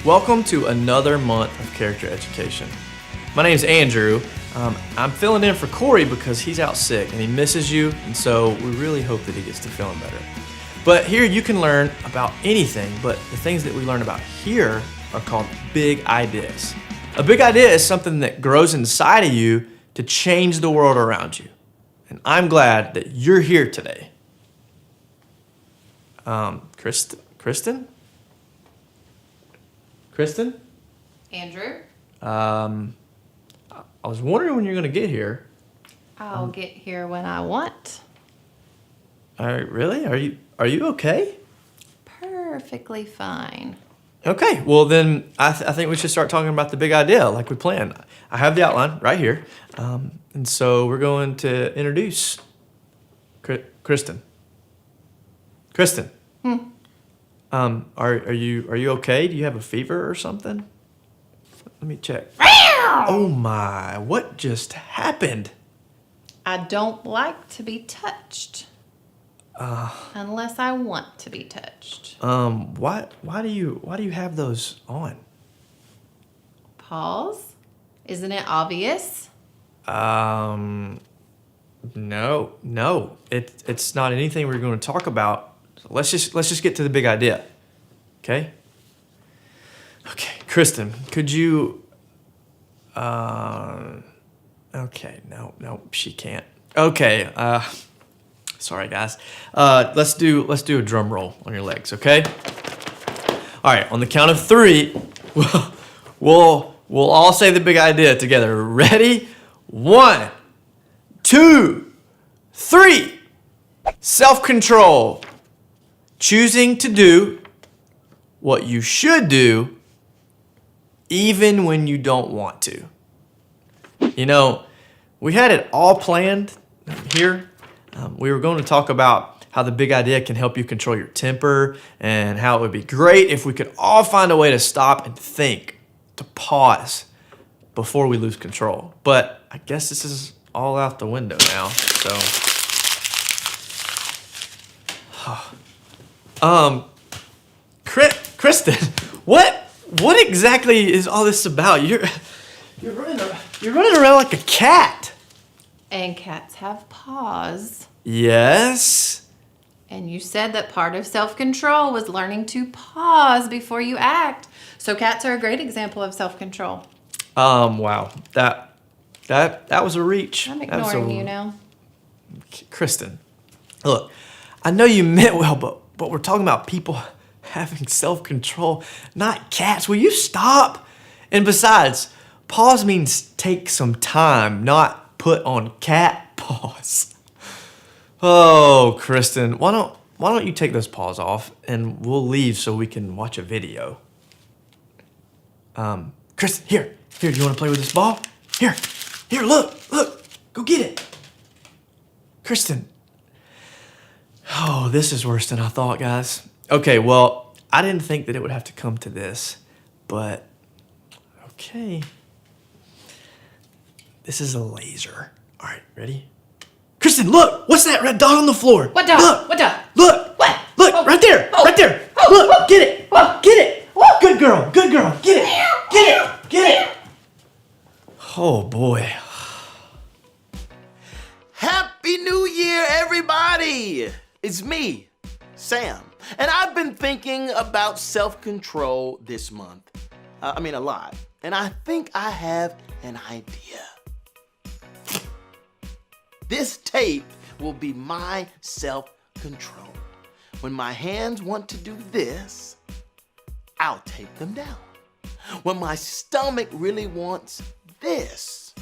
Welcome to another month of character education. My name is Andrew. I'm filling in for Corey because he's out sick and he misses you, and so we really hope that he gets to feeling better. But here you can learn about anything, but the things that we learn about here are called big ideas. A big idea is something that grows inside of you to change the world around you. And I'm glad that you're here today. Kristen? Andrew? I was wondering when you're gonna get here. I'll get here when I want. Really? Are you okay? Perfectly fine. Okay, well then I think we should start talking about the big idea like we planned. I have the outline right here, and so we're going to introduce Kristen. Kristen. Are you okay? Do you have a fever or something? Let me check. Oh my! What just happened? I don't like to be touched. Unless I want to be touched. Why do you have those on? Pause? Isn't it obvious? No. It's not anything we're going to talk about. So let's just get to the big idea. Okay? Okay, Kristen, could you okay, no, she can't. Okay, sorry guys. Let's do a drum roll on your legs, okay? All right, on the count of 3, we'll all say the big idea together. Ready? 1, 2, 3. Self-control. Choosing to do what you should do even when you don't want to. You know, we had it all planned here. We were going to talk about how the big idea can help you control your temper and how it would be great if we could all find a way to stop and think, to pause before we lose control. But I guess this is all out the window now, so. Kristen, what exactly is all this about? You're running around like a cat. And cats have paws. Yes. And you said that part of self-control was learning to pause before you act. So cats are a great example of self-control. Wow. That was a reach. I'm ignoring you now. Kristen, look, I know you meant well, but we're talking about people having self-control, not cats. Will you stop? And besides, pause means take some time, not put on cat paws. Oh, Kristen, why don't you take those paws off and we'll leave so we can watch a video. Kristen, here, do you want to play with this ball? Here, look, go get it. Kristen. Oh, this is worse than I thought, guys. Okay, well, I didn't think that it would have to come to this, but okay. This is a laser. All right, ready? Kristen, look! What's that red dot on the floor? What dot? Look! What dot? Look! What? Look, Oh. right there! Oh. Right there! Oh. Look! Oh. Get it! Oh. Get it! Oh. Good girl! Get it! Get it! Get it! Oh, boy. Happy New Year, everybody! It's me, Sam, and I've been thinking about self-control this month. A lot. And I think I have an idea. This tape will be my self-control. When my hands want to do this, I'll tape them down. When my stomach really wants this,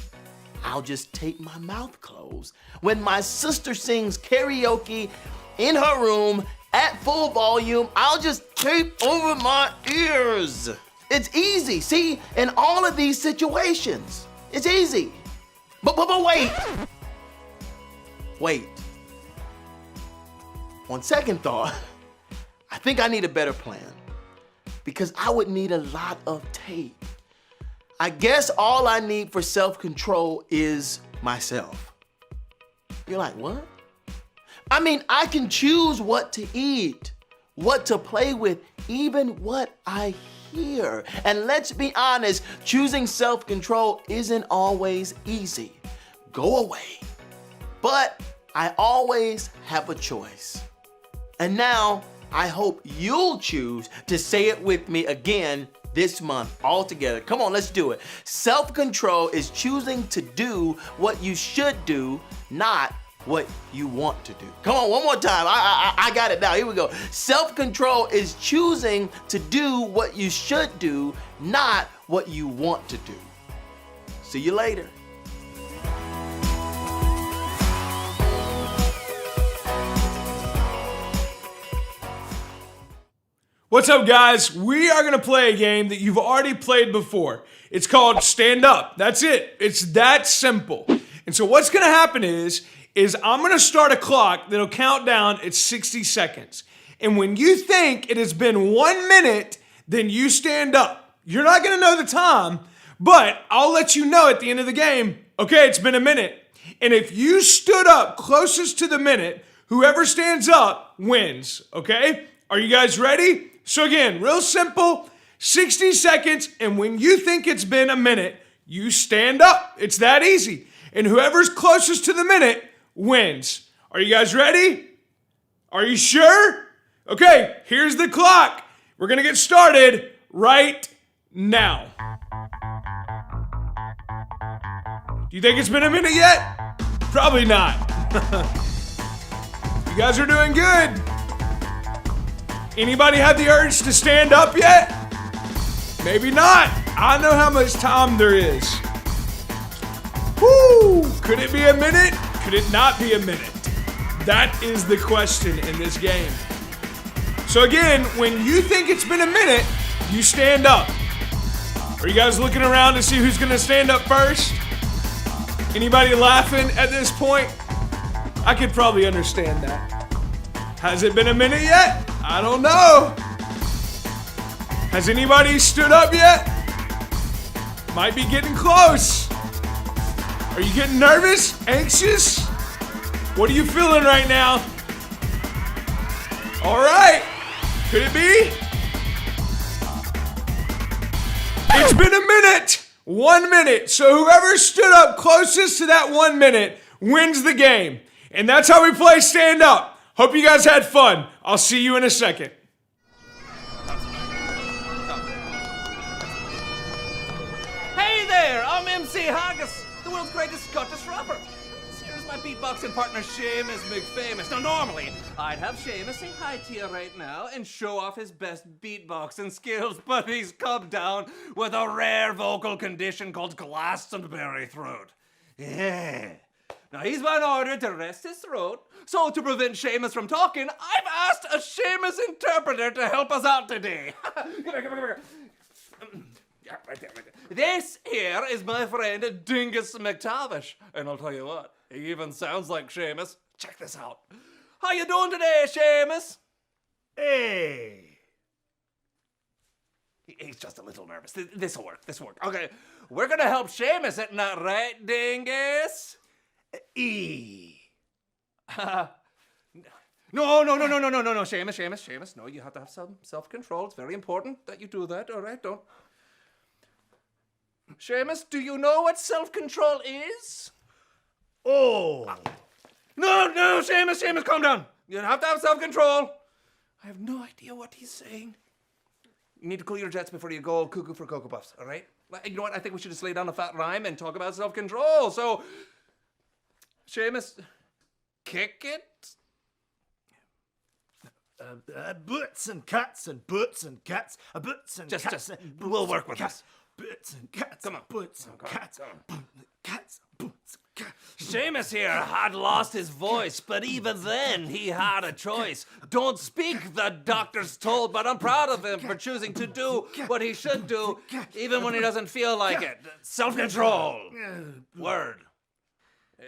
I'll just tape my mouth closed. When my sister sings karaoke in her room at full volume, I'll just tape over my ears. It's easy, see? In all of these situations, it's easy. But wait. On second thought, I think I need a better plan because I would need a lot of tape. I guess all I need for self-control is myself. You're like, what? I can choose what to eat, what to play with, even what I here. And let's be honest, choosing self-control isn't always easy. Go away. But I always have a choice. And now, I hope you'll choose to say it with me again this month, all together. Come on, let's do it. Self-control is choosing to do what you should do, not what you want to do. Come on, one more time. I got it now. Here we go. Self-control is choosing to do what you should do, not what you want to do. See you later. What's up, guys? We are gonna play a game that you've already played before. It's called Stand Up. That's it. It's that simple. And so what's gonna happen is I'm gonna start a clock that'll count down at 60 seconds. And when you think it has been 1 minute, then you stand up. You're not gonna know the time, but I'll let you know at the end of the game, okay, it's been a minute. And if you stood up closest to the minute, whoever stands up wins, okay? Are you guys ready? So again, real simple, 60 seconds, and when you think it's been a minute, you stand up. It's that easy. And whoever's closest to the minute wins. Are you guys ready? Are you sure? Okay, here's the clock. We're gonna get started right now. Do you think it's been a minute yet? Probably not. You guys are doing good. Anybody have the urge to stand up yet? Maybe not. I know how much time there is. Woo! Could it be a minute? Could it not be a minute? That is the question in this game. So again, when you think it's been a minute, you stand up. Are you guys looking around to see who's gonna stand up first? Anybody laughing at this point? I could probably understand that. Has it been a minute yet? I don't know. Has anybody stood up yet? Might be getting close. Are you getting nervous? Anxious? What are you feeling right now? All right. Could it be? It's been a minute. 1 minute. So whoever stood up closest to that 1 minute wins the game. And that's how we play Stand Up. Hope you guys had fun. I'll see you in a second. Hey there, I'm MC Haggis, the world's greatest Scottish rapper. Here's my beatboxing partner, Seamus McFamous. Now, normally, I'd have Seamus say hi to you right now and show off his best beatboxing skills, but he's come down with a rare vocal condition called Glastonbury throat. Yeah. Now, he's been ordered to rest his throat, so to prevent Seamus from talking, I've asked a Seamus interpreter to help us out today. Come here. Yeah, right there. This here is my friend Dingus McTavish, and I'll tell you what, he even sounds like Seamus. Check this out. How you doing today, Seamus? Hey. He's just a little nervous. This'll work. Okay, we're gonna help Seamus, isn't that right, Dingus? No, Seamus. No, you have to have some self-control. It's very important that you do that, all right? Don't. Seamus, do you know what self-control is? Oh. No, Seamus, calm down. You have to have self-control. I have no idea what he's saying. You need to cool your jets before you go cuckoo for Cocoa Puffs, all right? You know what? I think we should just lay down a fat rhyme and talk about self-control. So, Seamus, kick it. Butts and cats and butts and cats, butts and cats. We'll work with this. Butts and cats. Come on. Butts and cats. Cats. Butts and cats. Seamus here had lost his voice, but even then he had a choice. Don't speak, the doctors told, but I'm proud of him for choosing to do what he should do, even when he doesn't feel like it. Self-control. Word.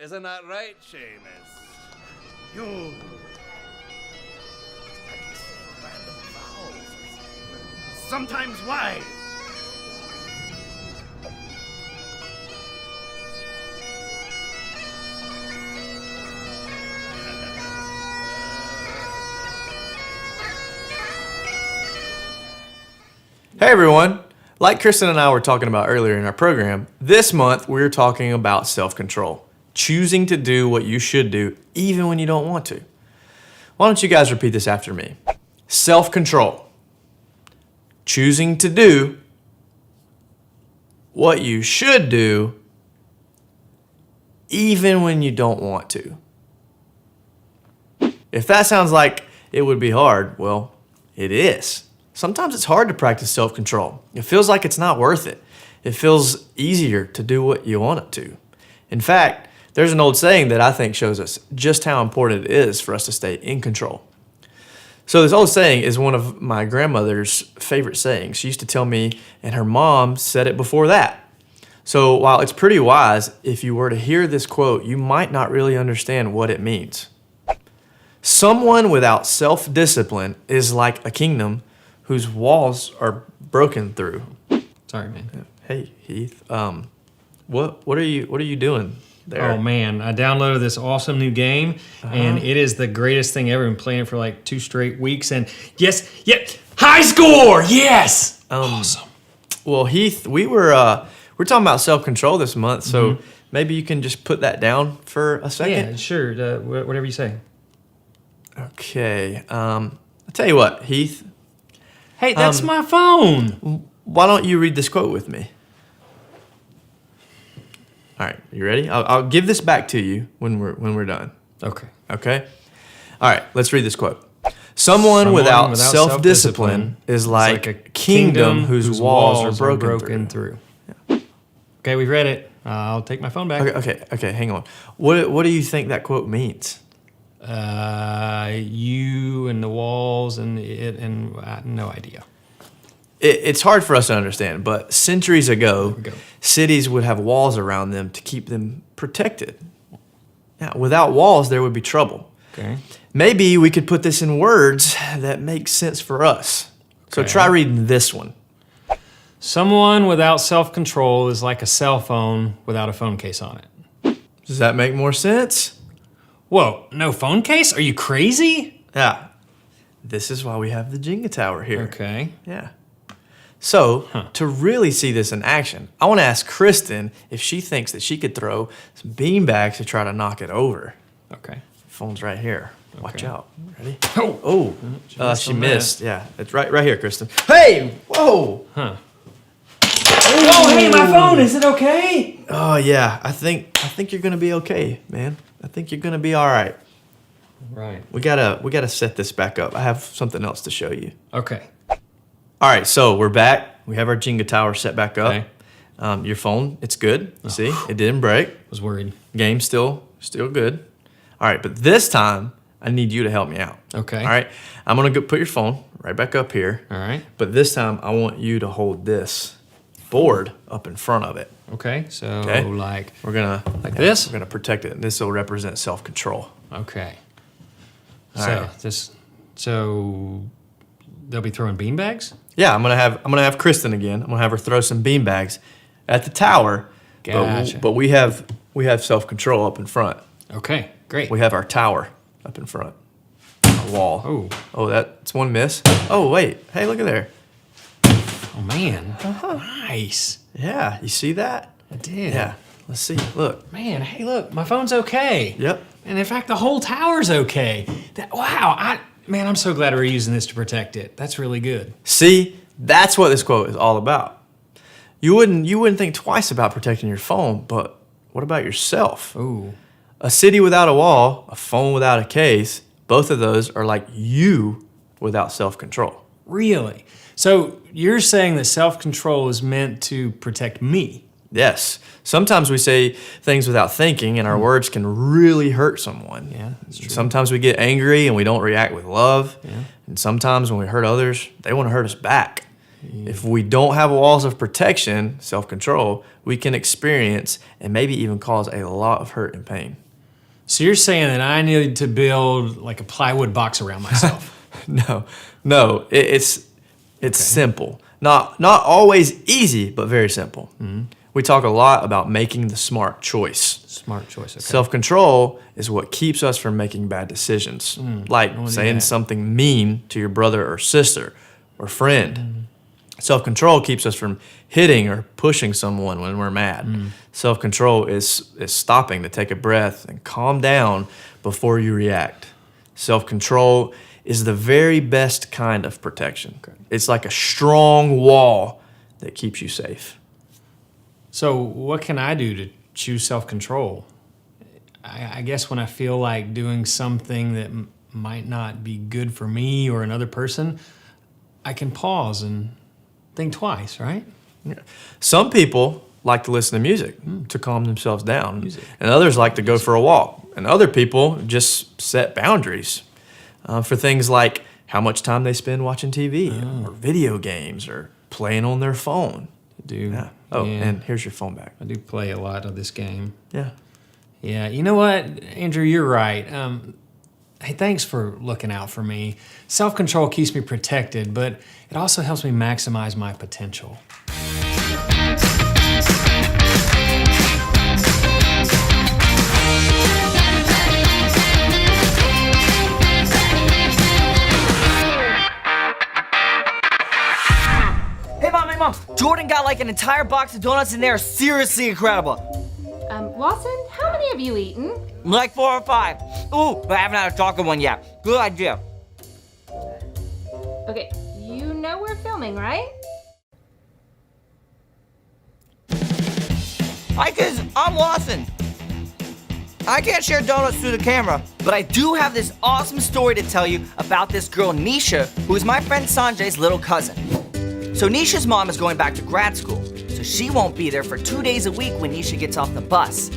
Isn't that right, Seamus? You. Sometimes why? Hey everyone! Like Kristen and I were talking about earlier in our program, this month we're talking about self-control. Choosing to do what you should do even when you don't want to. Why don't you guys repeat this after me? Self-control. Choosing to do what you should do even when you don't want to. If that sounds like it would be hard, well, it is. Sometimes it's hard to practice self-control. It feels like it's not worth it. It feels easier to do what you want it to. In fact, there's an old saying that I think shows us just how important it is for us to stay in control. So this old saying is one of my grandmother's favorite sayings. She used to tell me, and her mom said it before that. So while it's pretty wise, if you were to hear this quote, you might not really understand what it means. Someone without self-discipline is like a kingdom whose walls are broken through. Sorry, man. Hey, Heath. What are you doing there? Oh man, I downloaded this awesome new game, and it is the greatest thing ever. Been playing it for like 2 straight weeks, and high score, yes. Awesome. Well, Heath, we're talking about self-control this month, so maybe you can just put that down for a second. Yeah, sure. Whatever you say. Okay. I'll tell you what, Heath. Hey, that's my phone. Why don't you read this quote with me? All right, you ready? I'll give this back to you when we're done. Okay. Okay? All right, let's read this quote. Someone without self-discipline is like a kingdom whose walls are broken through. Yeah. Okay, we've read it. I'll take my phone back. Okay, hang on. What do you think that quote means? You and the walls and it and no idea. It's hard for us to understand, but centuries ago, go. cities would have walls around them to keep them protected. Now, without walls, there would be trouble. Okay. Maybe we could put this in words that make sense for us. So Okay. try reading this one. Someone without self-control is like a cell phone without a phone case on it. Does that make more sense? Whoa, no phone case? Are you crazy? Yeah. This is why we have the Jenga Tower here. Okay. Yeah. So, to really see this in action, I want to ask Kristen if she thinks that she could throw some beanbags to try to knock it over. Okay. Phone's right here. Watch Okay. out. Ready? Oh. She missed. Yeah, it's right here, Kristen. Hey! Whoa! Huh. Oh, hey, my phone. Is it okay? Oh yeah, I think you're gonna be okay, man. I think you're gonna be all right. Right. We gotta set this back up. I have something else to show you. Okay. All right, so we're back. We have our Jenga tower set back up. Okay. Your phone, it's good. You see, it didn't break. Was worried. Game still good. All right, but this time I need you to help me out. Okay. All right, I'm gonna go put your phone right back up here. All right. But this time I want you to hold this board up in front of it. Okay. So Okay. like We're gonna this? We're gonna protect it. This will represent self-control. okay. All So right. so they'll be throwing beanbags? Yeah, I'm gonna have Kristen again. I'm gonna have her throw some beanbags at the tower. Gotcha. But we have self-control up in front. Okay. Great. We have our tower up in front. Our wall. Oh, that's one miss. Oh wait. Hey, look at there. Oh man. Nice. Yeah, you see that? I did. Yeah. Let's see. Look. Man, hey, look, my phone's okay. Yep. And in fact, the whole tower's okay. I'm so glad we're using this to protect it. That's really good. See, that's what this quote is all about. You wouldn't think twice about protecting your phone, but what about yourself? Ooh. A city without a wall, a phone without a case, both of those are like you without self-control. Really? So you're saying that self-control is meant to protect me? Yes. Sometimes we say things without thinking, and our words can really hurt someone. Yeah, that's true. Sometimes we get angry and we don't react with love. Yeah. And sometimes when we hurt others, they want to hurt us back. If we don't have walls of protection, self-control, we can experience and maybe even cause a lot of hurt and pain. So you're saying that I need to build like a plywood box around myself? No, it's simple. Not always easy, but very simple. Mm-hmm. We talk a lot about making the smart choice. Smart choice. Okay. Self-control is what keeps us from making bad decisions, like wanna do saying that. something mean to your brother or sister or friend, Self-control keeps us from hitting or pushing someone when we're mad. Self-control is stopping to take a breath and calm down before you react. Self-control is the very best kind of protection. It's like a strong wall that keeps you safe. So what can I do to choose self-control? I guess when I feel like doing something that might not be good for me or another person, I can pause and think twice, right? Some people like to listen to music to calm themselves down, and others like to go for a walk, and other people just set boundaries for things like how much time they spend watching TV or video games or playing on their phone. Yeah. And here's your phone back. I do play a lot of this game. Yeah. Yeah, you know what, Andrew, you're right. Hey, thanks for looking out for me. Self-control keeps me protected, but it also helps me maximize my potential. Hey mom, Jordan got like an entire box of donuts and they're seriously incredible. Lawson, how many have you eaten? Like 4 or 5. Ooh, but I haven't had a chocolate one yet. Good idea. Okay, you know we're filming, right? Hi kids, I'm Lawson. I can't share donuts through the camera, but I do have this awesome story to tell you about this girl, Nisha, who is my friend Sanjay's little cousin. So Nisha's mom is going back to grad school, so she won't be there for 2 days a week when Nisha gets off the bus.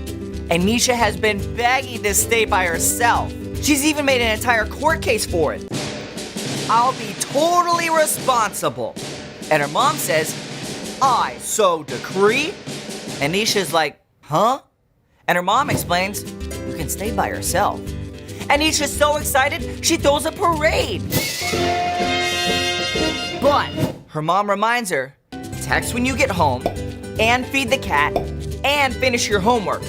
And Nisha has been begging to stay by herself. She's even made an entire court case for it. I'll be totally responsible. And her mom says, I so decree. And Nisha's like, huh? And her mom explains, you can stay by yourself. And Nisha's so excited, she throws a parade. But her mom reminds her, text when you get home, and feed the cat, and finish your homework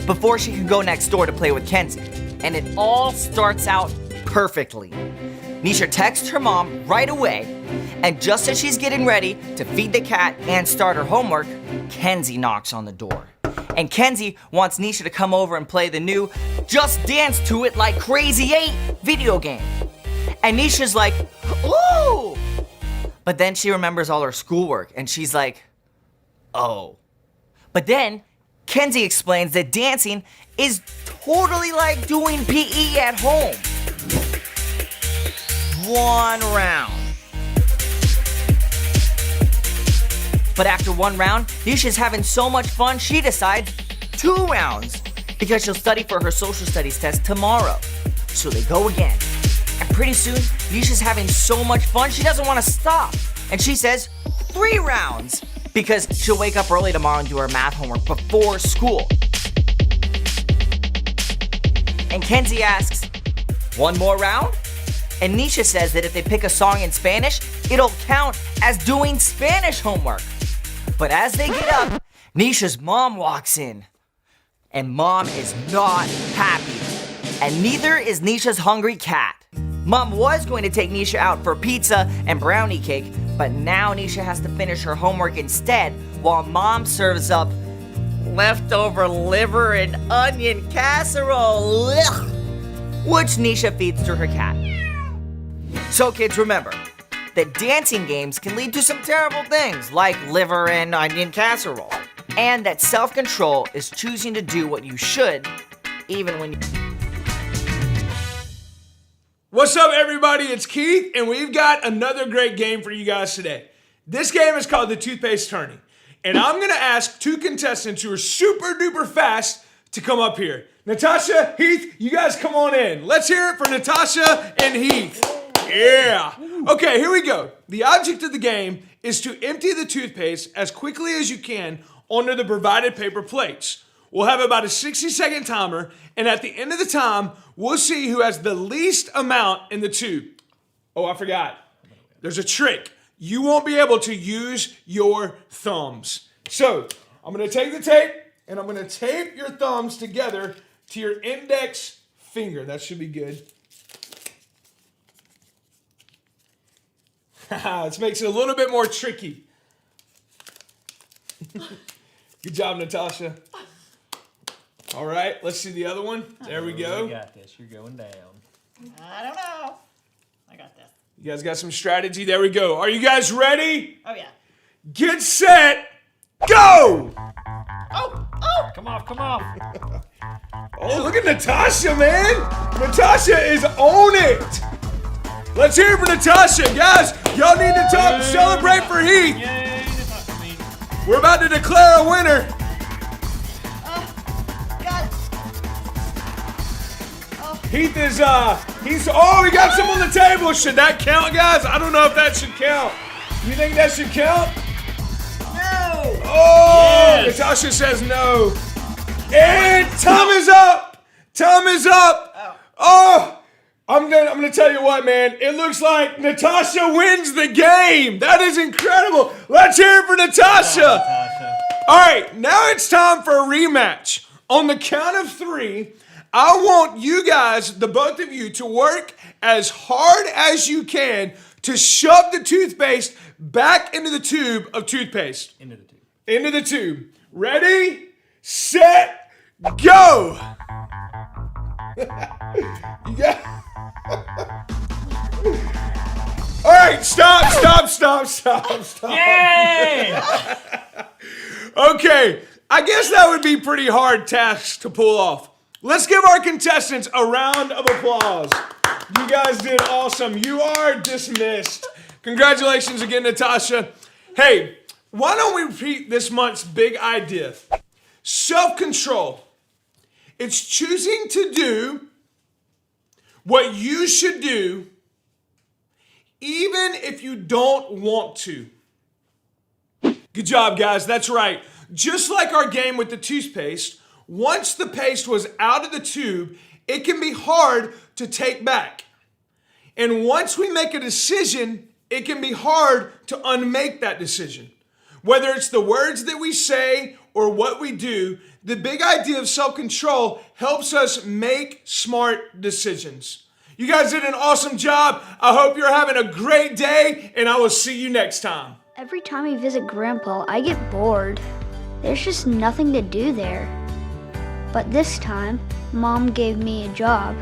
before she can go next door to play with Kenzie. And it all starts out perfectly. Nisha texts her mom right away, and just as she's getting ready to feed the cat and start her homework, Kenzie knocks on the door. And Kenzie wants Nisha to come over and play the new Just Dance to It Like Crazy 8 video game. And Nisha's like, ooh! But then she remembers all her schoolwork and she's like, oh. But then Kenzie explains that dancing is totally like doing PE at home. 1 round. But after 1 round, Nisha's having so much fun, she decides 2 rounds because she'll study for her social studies test tomorrow. So they go again. And pretty soon, Nisha's having so much fun, she doesn't want to stop. And she says 3 rounds because she'll wake up early tomorrow and do her math homework before school. And Kenzie asks, 1 more round? And Nisha says that if they pick a song in Spanish, it'll count as doing Spanish homework. But as they get up, Nisha's mom walks in. And mom is not happy. And neither is Nisha's hungry cat. Mom was going to take Nisha out for pizza and brownie cake, but now Nisha has to finish her homework instead while mom serves up leftover liver and onion casserole, ugh, which Nisha feeds to her cat. So kids, remember that dancing games can lead to some terrible things like liver and onion casserole, and that self-control is choosing to do what you should even when you... What's up, everybody? It's Keith, and we've got another great game for you guys today. This game is called the Toothpaste Tourney, and I'm gonna ask 2 contestants who are super duper fast to come up here. Natasha, Heath, you guys come on in. Let's hear it for Natasha and Heath. Yeah. Okay, here we go. The object of the game is to empty the toothpaste as quickly as you can onto the provided paper plates. We'll have about a 60-second timer, and at the end of the time, we'll see who has the least amount in the tube. Oh, I forgot. There's a trick. You won't be able to use your thumbs. So, I'm gonna take the tape, and I'm gonna tape your thumbs together to your index finger. That should be good. This makes it a little bit more tricky. Good job, Natasha. All right, let's see the other one. There we go. You got this. You're going down. I don't know. I got this. You guys got some strategy. There we go. Are you guys ready? Oh, yeah. Get set, go! Oh! Come off, come off. Oh, look at Natasha, man. Natasha is on it. Let's hear it for Natasha. Guys, y'all need to celebrate for Heath. Yay, Natasha, me. We're about to declare a winner. God. Heath is, he got some on the table. Should that count, guys? I don't know if that should count. You think that should count? No! Oh, Yes. Natasha says no. And time is up. Time is up. Oh, I'm gonna tell you what, man. It looks like Natasha wins the game. That is incredible. Let's hear it for Natasha. Natasha. All right, now it's time for a rematch. On the count of 3, I want you guys, the both of you, to work as hard as you can to shove the toothpaste back into the tube of toothpaste. Into the tube. Into the tube. Ready, set, go. You got. All right, stop. Yay! Okay, I guess that would be pretty hard task to pull off. Let's give our contestants a round of applause. You guys did awesome. You are dismissed. Congratulations again, Natasha. Hey, why don't we repeat this month's big idea? Self-control. It's choosing to do what you should do even if you don't want to. Good job, guys. That's right. Just like our game with the toothpaste, once the paste was out of the tube, it can be hard to take back. And once we make a decision, it can be hard to unmake that decision. Whether it's the words that we say or what we do, the big idea of self-control helps us make smart decisions. You guys did an awesome job. I hope you're having a great day, and I will see you next time. Every time I visit Grandpa, I get bored. There's just nothing to do there. But this time, Mom gave me a job.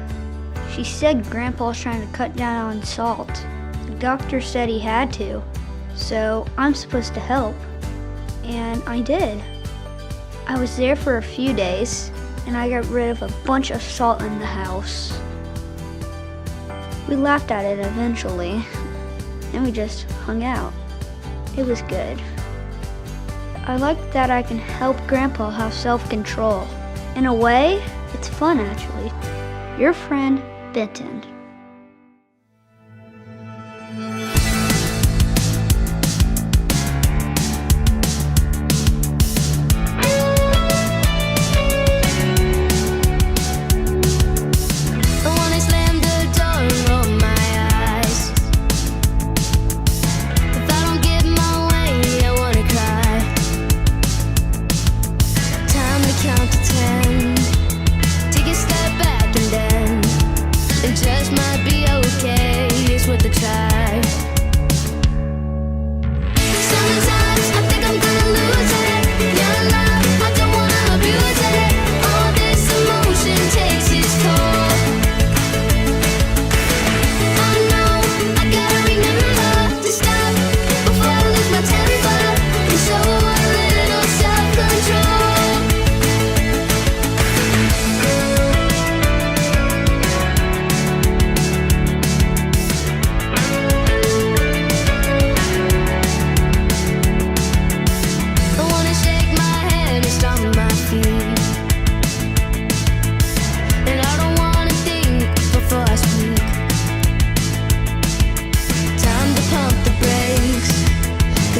She said Grandpa's trying to cut down on salt. The doctor said he had to, so I'm supposed to help. And I did. I was there for a few days, and I got rid of a bunch of salt in the house. We laughed at it eventually, and we just hung out. It was good. I like that I can help Grandpa have self-control. In a way, it's fun actually. Your friend, Benton. Just might be okay, it's worth a try. Sometimes I think I'm gonna lose it. Your love, I don't wanna abuse it. All this emotion takes its toll. I know I gotta remember to stop before I lose my temper and show a little self-control.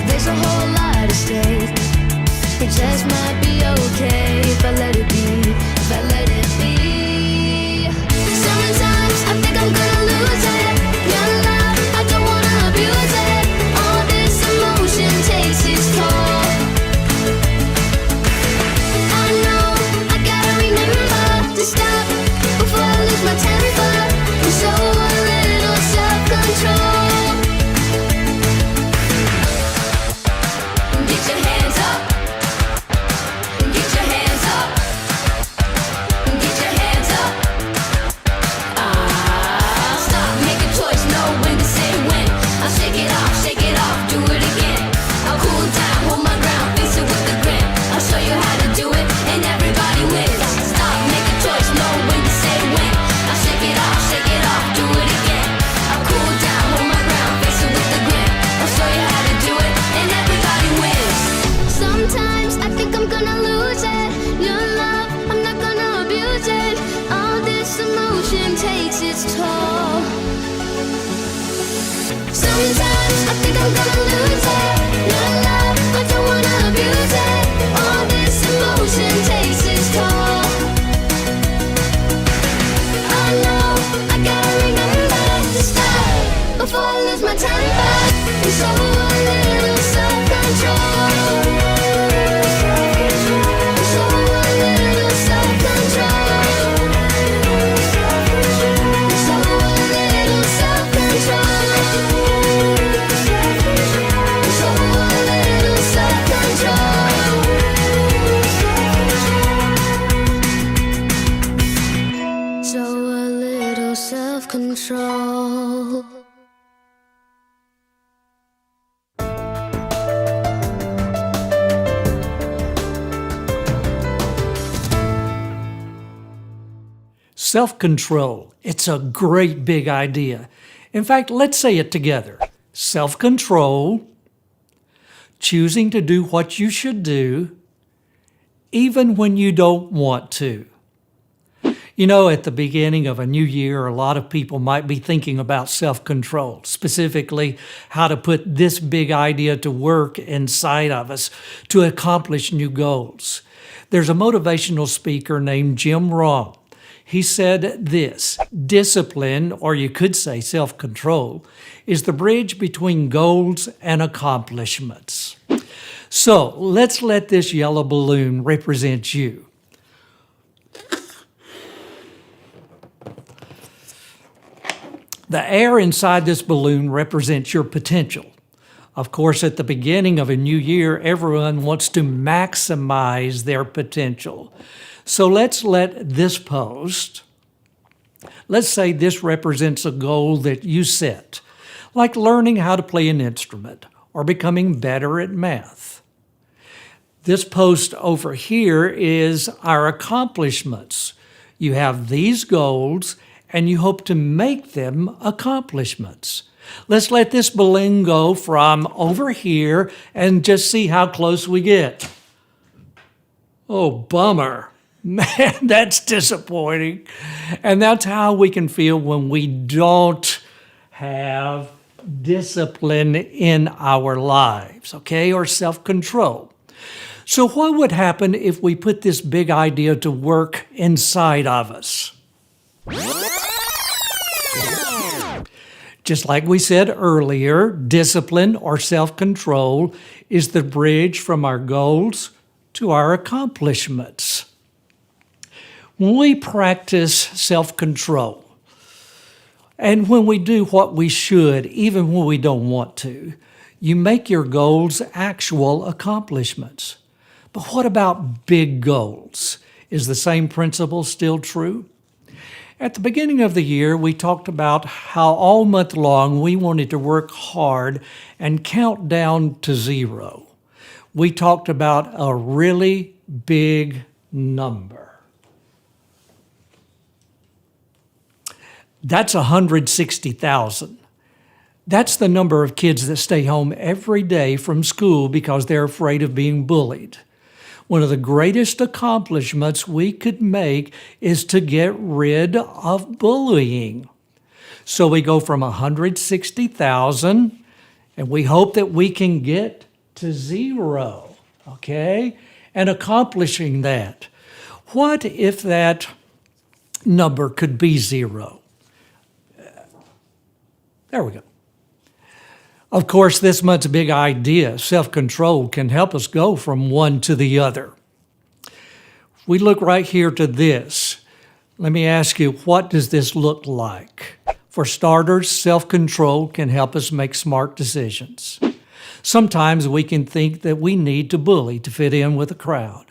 There's a whole lot at stake. It just might be okay if I let it be, if I let it be. Sometimes I think I'm gonna lose it. Your love, I don't wanna abuse it. All this emotion takes its toll. I know I gotta remember to stop before I lose my temper and show a little self-control. Self-control. It's a great big idea. In fact, let's say it together. Self-control, choosing to do what you should do, even when you don't want to. You know, at the beginning of a new year, a lot of people might be thinking about self-control, specifically how to put this big idea to work inside of us to accomplish new goals. There's a motivational speaker named Jim Rohn. He said this: discipline, or you could say self-control, is the bridge between goals and accomplishments. So let's let this yellow balloon represent you. The air inside this balloon represents your potential. Of course, at the beginning of a new year, everyone wants to maximize their potential. So let's let this post, let's say this represents a goal that you set, like learning how to play an instrument or becoming better at math. This post over here is our accomplishments. You have these goals and you hope to make them accomplishments. Let's let this balloon go from over here and just see how close we get. Oh, bummer. Man, that's disappointing. And that's how we can feel when we don't have discipline in our lives, okay, or self-control. So what would happen if we put this big idea to work inside of us? Just like we said earlier, discipline or self-control is the bridge from our goals to our accomplishments. When we practice self-control, and when we do what we should, even when we don't want to, you make your goals actual accomplishments. But what about big goals? Is the same principle still true? At the beginning of the year, we talked about how all month long we wanted to work hard and count down to 0. We talked about a really big number. That's 160,000. That's the number of kids that stay home every day from school because they're afraid of being bullied. One of the greatest accomplishments we could make is to get rid of bullying. So we go from 160,000, and we hope that we can get to 0, okay? And accomplishing that. What if that number could be 0? There we go. Of course, this month's big idea, self-control, can help us go from one to the other. We look right here to this. Let me ask you, what does this look like? For starters, self-control can help us make smart decisions. Sometimes we can think that we need to bully to fit in with a crowd.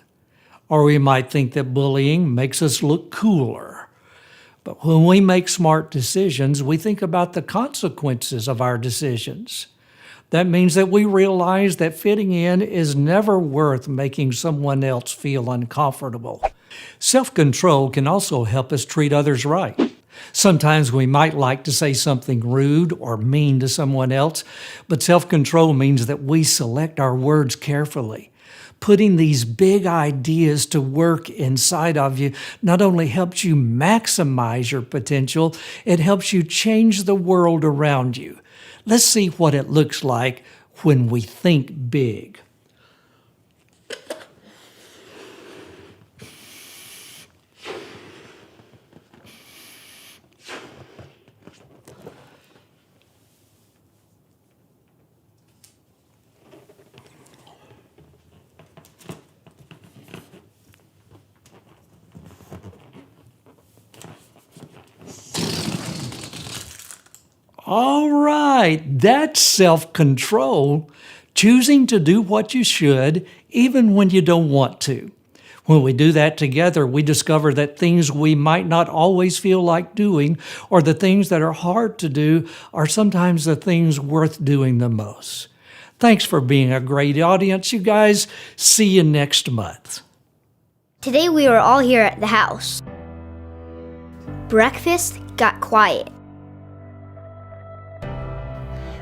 Or we might think that bullying makes us look cooler. But when we make smart decisions, we think about the consequences of our decisions. That means that we realize that fitting in is never worth making someone else feel uncomfortable. Self-control can also help us treat others right. Sometimes we might like to say something rude or mean to someone else, but self-control means that we select our words carefully. Putting these big ideas to work inside of you not only helps you maximize your potential, it helps you change the world around you. Let's see what it looks like when we think big. All right, that's self-control, choosing to do what you should, even when you don't want to. When we do that together, we discover that things we might not always feel like doing, or the things that are hard to do, are sometimes the things worth doing the most. Thanks for being a great audience, you guys. See you next month. Today we were all here at the house. breakfast got quiet.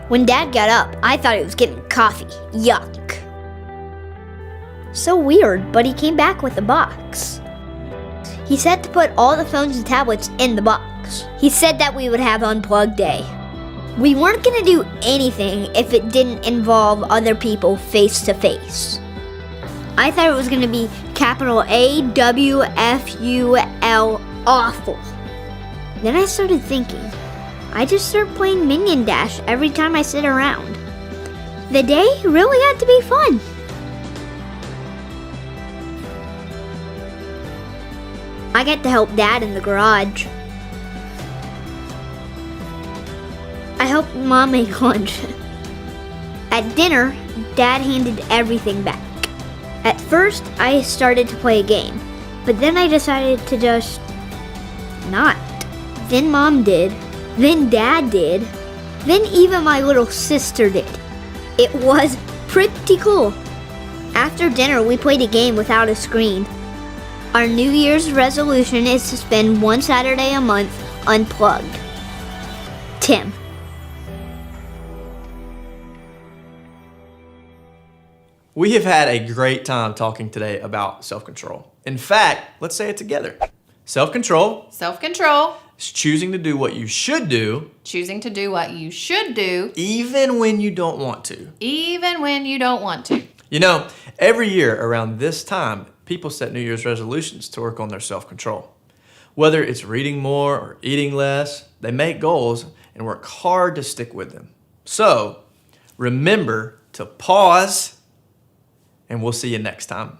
When Dad got up, I thought he was getting coffee. Yuck. So weird, but he came back with a box. He said to put all the phones and tablets in the box. He said that we would have Unplugged Day. We weren't gonna do anything if it didn't involve other people face to face. I thought it was gonna be capital AWFUL, awful. Then I started thinking, I just start playing Minion Dash every time I sit around. The day really got to be fun. I get to help Dad in the garage. I helped Mom make lunch. At dinner, Dad handed everything back. At first, I started to play a game, but then I decided to just not. Then Mom did. Then Dad did. Then even my little sister did. It was pretty cool. After dinner, we played a game without a screen. Our New Year's resolution is to spend one Saturday a month unplugged. Tim. We have had a great time talking today about self-control. In fact, let's say it together. Self-control Self-control. is choosing to do what you should do, Choosing to do what you should do, even when you don't want to. even when you don't want to. You know, every year around this time, people set New Year's resolutions to work on their self-control. Whether it's reading more or eating less, they make goals and work hard to stick with them. So, remember to pause, and we'll see you next time.